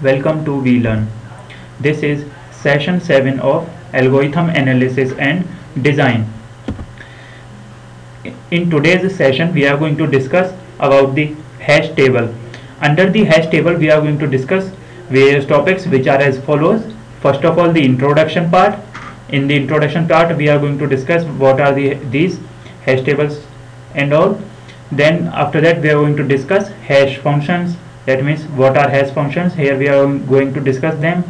Welcome to VLearn. This is session 7 of Algorithm Analysis and Design. In today's session, we are going to discuss about the hash table. Under the hash table, we are going to discuss various topics which are as follows. First of all, the introduction part. In the introduction part, we are going to discuss what are these hash tables and all. Then after that, we are going to discuss hash functions. That means what are hash functions. Here we are going to discuss them.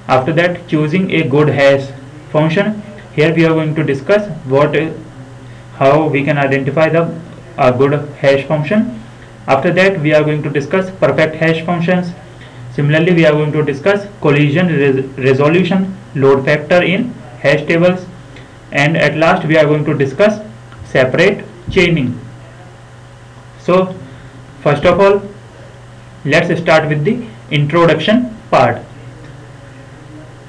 After that, choosing a good hash function. Here we are going to discuss how we can identify the good hash function. After that, we are going to discuss perfect hash functions. Similarly, we are going to discuss collision resolution, load factor in hash tables, and at last we are going to discuss separate chaining. So first of all, let's start with the introduction part.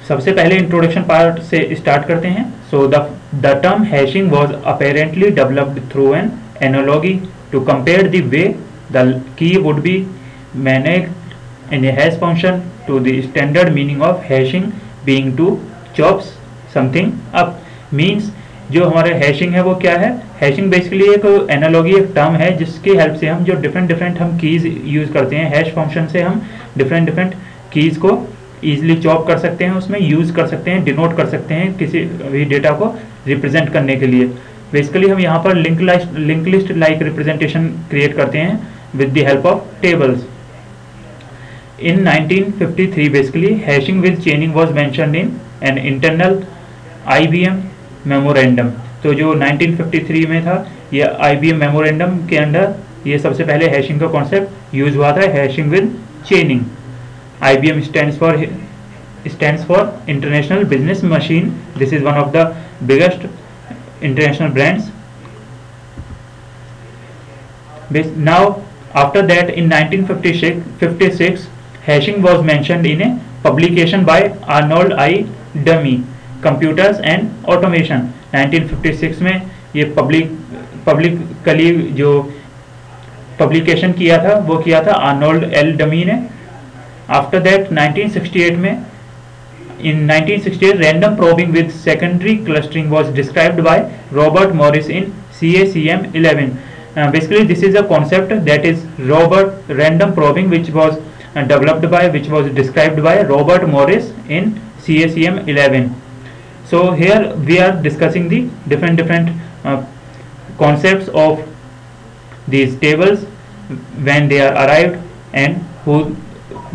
सबसे पहले introduction part से start करते हैं. So the term hashing was apparently developed through an analogy to compare the way the key would be managed in a hash function to the standard meaning of hashing being to chops something up. Means जो हमारे hashing है वो क्या है. Hashing basically एक analogy, एक term है जिसकी हेल्प से हम जो डिफरेंट हम कीज़ यूज़ करते हैं. हैश फंक्शन से हम डिफरेंट कीज़ को ईजिली चॉप कर सकते हैं, उसमें यूज़ कर सकते हैं, डिनोट कर सकते हैं किसी भी डेटा को रिप्रेजेंट करने के लिए. बेसिकली हम यहाँ पर link list like representation create करते हैं with the help of tables. In 1953, basically hashing with chaining was mentioned in an internal IBM memorandum. तो जो 1953 में था, ये IBM memorandum के अंदर ये सबसे पहले हैशिंग का कॉन्सेप्ट यूज हुआ था. Hashing with चेनिंग. IBM stands for International Business Machine. This is one of the biggest international brands. Now after that, in 1956, hashing was mentioned in a publication by Arnold I. Dummy, Computers and Automation. 1956 में ये publicly जो publication किया था वो किया था Arnold L dummy ने. After that 1968 में in 1968 random probing with secondary clustering was described by Robert Morris in CACM 11. Basically this is a concept that is random probing which was described by Robert Morris in CACM 11. So here we are discussing the different concepts of these tables, when they are arrived and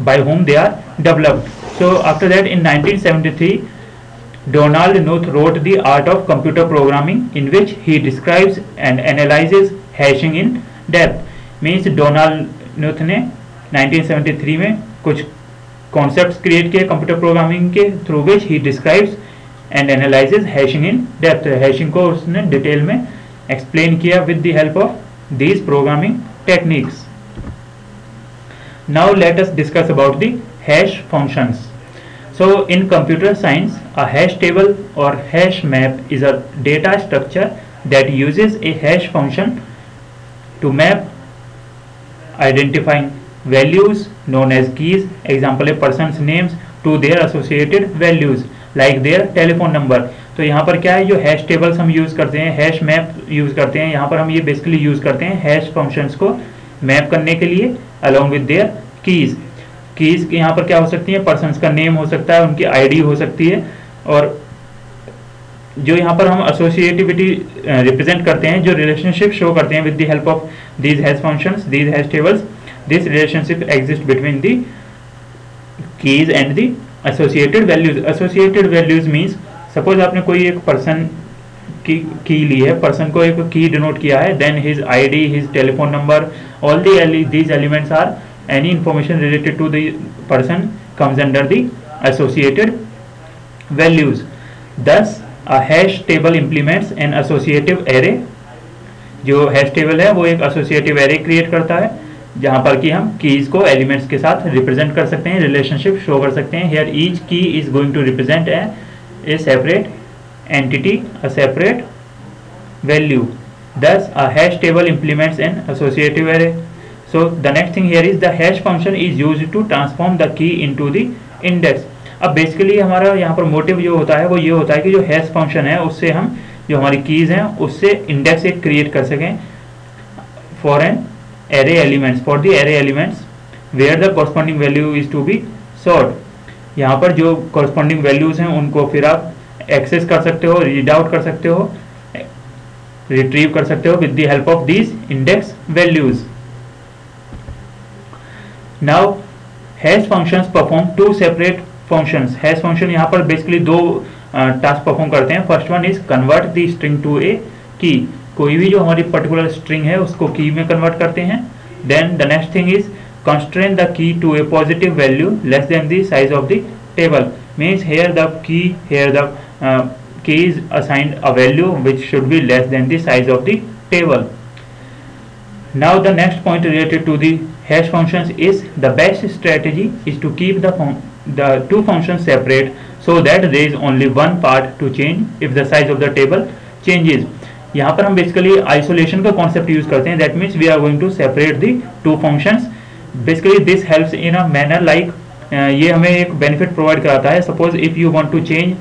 by whom they are developed. So after that, in 1973, Donald Knuth wrote The Art of Computer Programming, in which he describes and analyzes hashing in depth. Means Donald Knuth ने 1973 में कुछ concepts create किए computer programming के, through which he describes and analyzes hashing in depth. Hashing को उसने detail में explain किया with the help of these programming techniques. Now let us discuss about the hash functions. So in computer science, a hash table or hash map is a data structure that uses a hash function to map identifying values known as keys, example a person's names, to their associated values like their telephone number. तो यहाँ पर क्या है, जो hash tables हम use करते हैं, hash map use करते हैं, यहाँ पर हम ये बेसिकली यूज़ करते हैं हैश फंक्शंस को मैप करने के लिए along with their keys. Keys यहाँ पर क्या हो सकती है, पर्सन्स का नेम हो सकता है, उनकी आईडी हो सकती है, और जो यहाँ पर हम एसोसिएटिविटी रिप्रेजेंट करते हैं, जो रिलेशनशिप शो करते हैं with the help of these hash functions, these hash tables. This relationship exist between the keys and the associated values. Associated values means suppose आपने कोई एक पर्सन की ली है, पर्सन को एक की डिनोट किया है, then his ID, his telephone number, all these elements are any information related to the person comes under the associated values. Thus a hash table implements an associative array. जो hash table है वो एक associative array create करता है जहाँ पर कि हम कीज को एलिमेंट्स के साथ रिप्रेजेंट कर सकते हैं, रिलेशनशिप शो कर सकते हैं. Here each key is going to represent a separate entity, a separate value. Thus a hash table implements an associative array. So the next thing here is the hash function is used to transform the key into the index. अब basically हमारा यहाँ पर motive जो होता है वो ये होता है कि जो हैश फंक्शन है उससे हम जो हमारी कीज हैं उससे इंडेक्स एक क्रिएट कर सकें for an array elements, for the array elements where the corresponding value is to be sort. यहाँ पर जो कॉरस्पॉन्डिंग वैल्यूज हैं उनको फिर आप एक्सेस कर सकते हो, रीड आउट कर सकते हो, रिट्रीव कर सकते हो with the help of these index values. Now hash functions perform two separate functions. Hash function यहाँ पर बेसिकली दो टास्क परफॉर्म करते हैं। First one is convert the string to a key, कोई भी जो हमारी पर्टिकुलर स्ट्रिंग है उसको की में कन्वर्ट करते हैं। Then the next thing is constrain the key to a positive value less than the size of the table, means here the key is assigned a value which should be less than the size of the table. Now the next point related to the hash functions is the best strategy is to keep the two functions separate so that there is only one part to change if the size of the table changes. यहाँ पर हम basically isolation का concept use करते हैं। That means we are going to separate the two functions. Basically this helps in a manner like, ये हमें एक benefit provide कराता है। Suppose if you want to change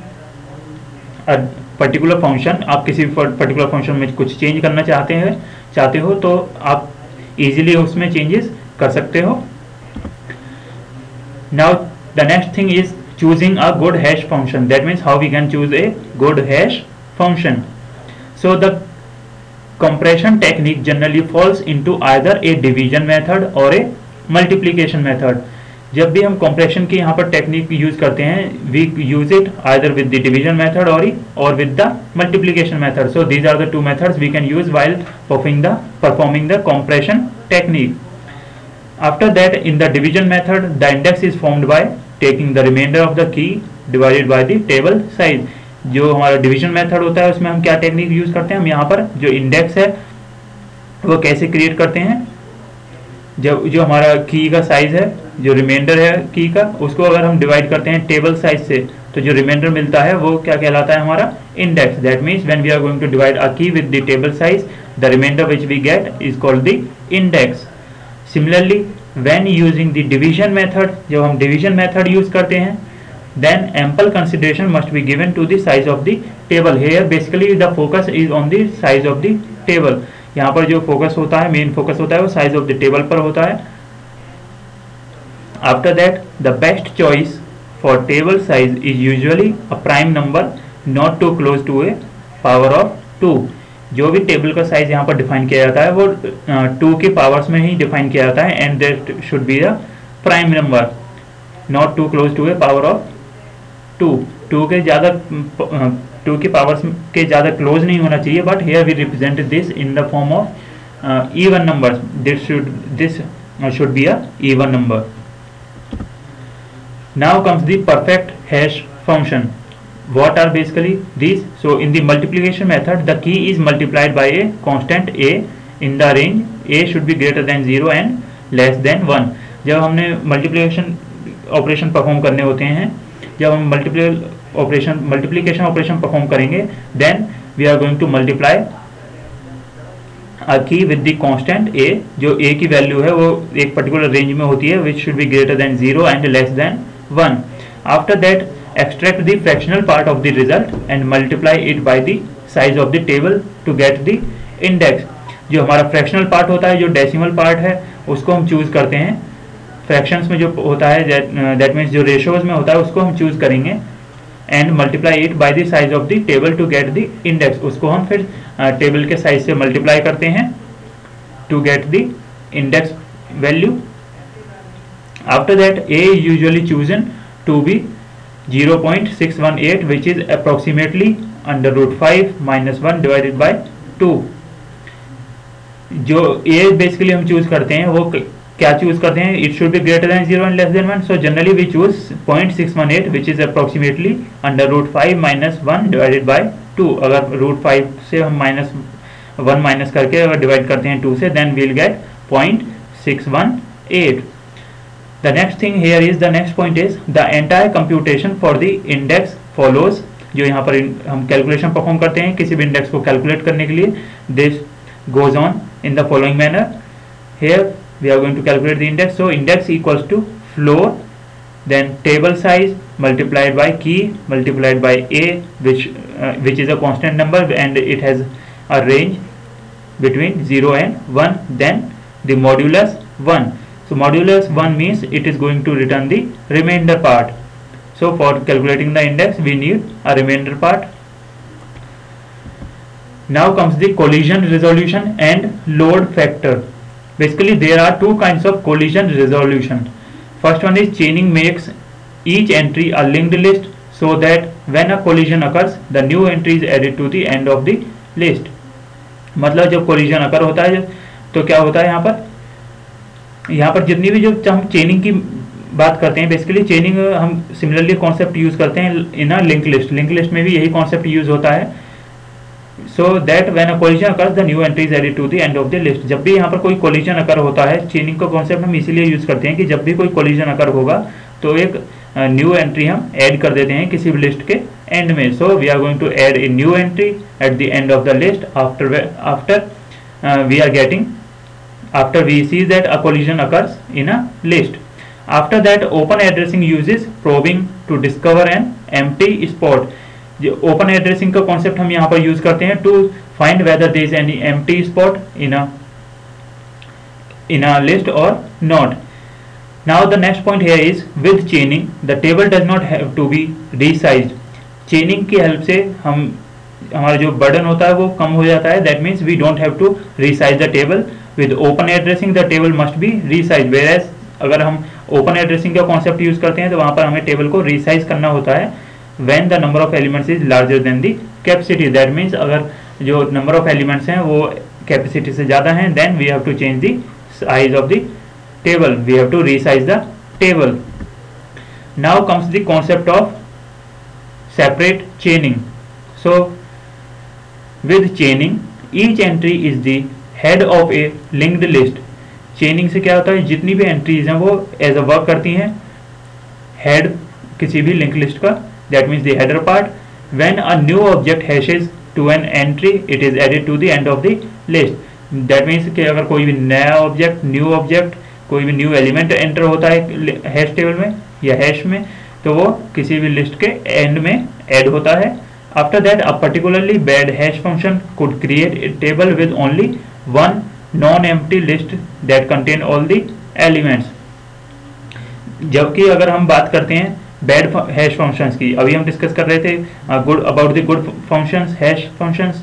a particular function, आप किसी पर्टिकुलर फंक्शन में कुछ चेंज करना चाहते हो तो आप इजीली उसमें चेंजेस कर सकते हो। Now the next thing is choosing a good hash function. That means how we can choose a good hash function. So the compression technique generally falls into either a division method or a multiplication method. जब भी हम compression की यहाँ पर technique use करते हैं, we use it either with the division method or with the multiplication method. So these are the two methods we can use while performing the compression technique. After that, in the division method, the index is formed by taking the remainder of the key divided by the table size. जो हमारा division method होता है उसमें हम क्या technique use करते हैं, हम यहाँ पर जो इंडेक्स है वो कैसे क्रिएट करते हैं, जब जो हमारा की का साइज है, जो रिमाइंडर है की का, उसको अगर हम डिवाइड करते हैं टेबल साइज से तो जो रिमाइंडर मिलता है वो क्या कहलाता है, हमारा index. That means when we are going to divide a key with the table size, the remainder which we get is called the index. Similarly when using the division method, जब हम division method use करते हैं, then ample consideration must be given to the size of the table. Here basically the focus is on the size of the table. यहाँ पर जो focus होता है, main focus होता है वो साइज ऑफ द टेबल पर होता है। After that, the best choice for table size is usually a prime number not too close to a power of 2. जो भी टेबल का साइज यहाँ पर डिफाइन किया जाता है वो 2 के पावर्स में ही डिफाइन किया जाता है, and that should be a prime number not too close to a power of 2 के ज़्यादा 2 की पावर्स के ज़्यादा क्लोज नहीं होना चाहिए, but here we represent this in the form of even numbers. This should be a even number. Now comes the perfect hash function. What are basically these? So in the multiplication method, the key is multiplied by a constant a in the range a should be greater than 0 and less than 1. जब हमने multiplication operation perform करने होते हैं, जब हम multiplication operation perform करेंगे, then we are going to multiply a key with the constant a, जो a की वैल्यू है वो एक पर्टिकुलर रेंज में होती है, which should be greater than 0 and less than 1. After that extract the fractional part of the result and multiply it by the size of the table to get the index. जो हमारा fractional part होता है, जो decimal part है, उसको हम choose करते हैं। फ्रैक्शंस में जो होता है, दैट मीन्स जो रेशियोज में होता है उसको हम चूज करेंगे, and multiply it by the size of the table to get the index. उसको हम फिर टेबल के साइज से मल्टीप्लाई करते हैं to get the index value. After that a is usually chosen to be 0.618, which is approximately under root 5 minus 1 divided by 2. जो a basically हम choose करते हैं वो क्या चूज करते हैं, it should be greater than 0 and less than 1. So generally we choose 0.618 which is approximately under root 5 minus 1 divided by 2. अगर root 5 से हम -1 माइनस करके अगर डिवाइड करते हैं 2 से, then we'll get 0.618. The next thing here is, the next point is the entire computation for the index follows. जो यहाँ पर हम कैलकुलेशन परफॉर्म करते हैं किसी भी इंडेक्स को कैलकुलेट करने के लिए, this goes on in the following manner. Here we are going to calculate the index. So index equals to floor, then table size multiplied by key multiplied by a, which is a constant number and it has a range between 0 and 1, then the modulus 1. So modulus 1 means it is going to return the remainder part. So for calculating the index we need a remainder part. Now comes the collision resolution and load factor. Basically there are two kinds of collision resolution. First one is chaining makes each entry a linked list so that when a collision occurs the new entry is added to the end of the list. मतलब जब collision अकर होता है तो क्या होता है, यहाँ पर जितनी भी जो हम चेनिंग की बात करते हैं, बेसिकली चेनिंग हम सिमिलरली कॉन्सेप्ट यूज करते हैं in a link list. Link list में भी यही कॉन्सेप्ट यूज होता है. So that when a collision occurs the new entry is added to the end of the list. जब भी यहाँ पर कोई कोलिजन अकर होता है, चेनिंग का कॉन्सेप्ट हम इसीलिए यूज करते हैं कि जब भी कोई कोलिजन अकर होगा तो एक न्यू एंट्री हम ऐड कर देते हैं किसी भी लिस्ट के एंड में. So we are going to add a new entry at the end of the list after we see that a collision occurs in a list. After that open addressing uses probing to discover an empty spot. जो open addressing का concept हम यहाँ पर use करते हैं to find whether there is any empty spot in a list or not. Now the next point here is with chaining the table does not have to be resized. Chaining की help से हमारा जो burden होता है वो कम हो जाता है. That means we don't have to resize the table. With open addressing the table must be resized, whereas अगर हम open addressing का concept use करते हैं तो वहाँ पर हमें टेबल को resize करना होता है when the number of elements is larger than the capacity. That means अगर जो number of elements हैं वो capacity से ज़्यादा हैं, then we have to change the size of the table. We have to resize the table. Now comes the concept of separate chaining. So with chaining each entry is the head of A linked list. चेनिंग से क्या होता है, जितनी भी entries हैं वो as a work करती हैं हेड किसी भी लिंक लिस्ट का. That means the header part. When a new object hashes to an entry it is added to the end of the list. That means कि अगर कोई भी नया ऑब्जेक्ट कोई भी न्यू एलिमेंट एंटर होता है हैश टेबल में या हैश में तो वो किसी भी लिस्ट के एंड में ऐड होता है. After that a particularly bad hash function could create a table with only one non-empty list that contain all the elements. जबकि अगर हम बात करते हैं बैड हैश फंक्शंस की, अभी हम डिस्कस कर रहे थे good about the good functions, hash functions,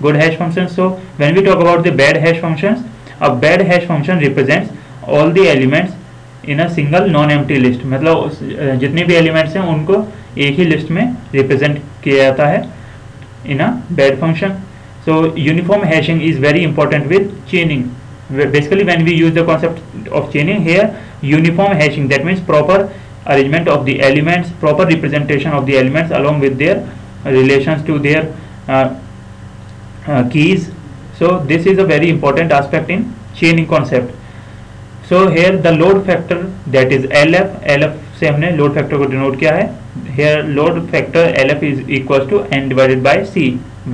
good hash functions. So when we talk about the bad hash functions, a bad hash function represents all the elements in a single non empty list. मतलब जितने भी elements हैं उनको एक ही list में represent किया जाता है in a bad function. So uniform hashing is very important with chaining. Basically when we use the concept of chaining here, uniform hashing, that means proper arrangement of the elements, proper representation of the elements along with their relations to their keys. So this is a very important aspect in chaining concept. So here the load factor, that is LF से हमने load factor को denote किया है. Here load factor LF is equals to n divided by C,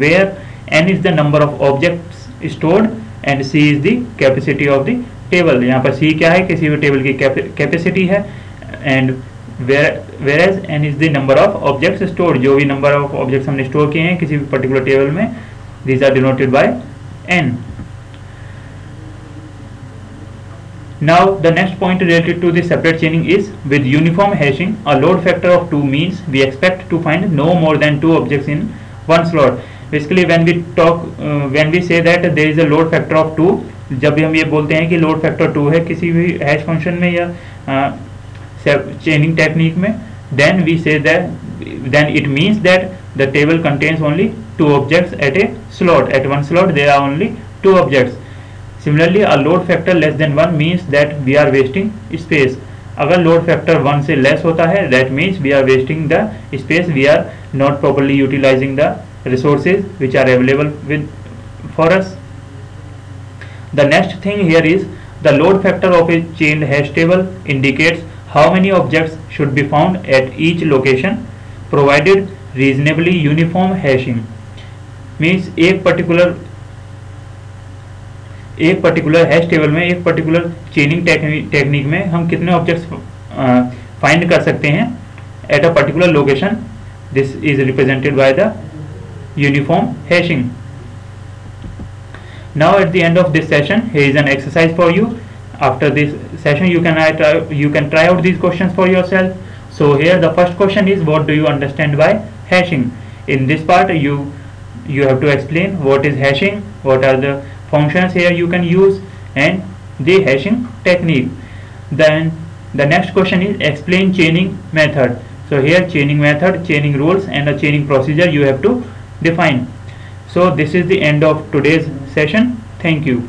where n is the number of objects stored and C is the capacity of the table. यहाँ पर C क्या है, किसी भी table की कैपेसिटी है, and whereas n is the number of objects stored. जो भी नंबर ऑफ ऑब्जेक्ट्स हमने स्टोर किए हैं किसी भी पर्टिकुलर टेबल में, these are denoted by n. Now the next point related to the separate chaining is with uniform hashing a load factor of 2 means we expect to find no more than 2 objects in one slot. Basically when we say that there is a load factor of 2, जब भी हम ये बोलते हैं कि load factor 2 है किसी भी हैश फंक्शन में या चेनिंग टेक्निक में, then we say that then it means that the table contains only 2 objects at a slot. At one slot there are only 2 objects. Similarly a load factor less than 1 means that we are wasting space. अगर load factor 1 से less होता है that means we are wasting the space, we are not properly utilizing the resources which are available for us. The next thing here is the load factor of a chained hash table indicates how many objects should be found at each location provided reasonably uniform hashing. Means एक particular एक particular hash table में, एक particular चेनिंग technique में हम कितने objects find कर सकते हैं at a particular location. This is represented by the uniform hashing. Now at the end of this session, here is an exercise for you. After this session, you can try out these questions for yourself. So here the first question is, what do you understand by hashing? In this part, you have to explain what is hashing, what are the functions here you can use, and the hashing technique. Then the next question is, explain chaining method. So here chaining method, chaining rules, and a chaining procedure you have to define. So this is the end of today's session. Thank you.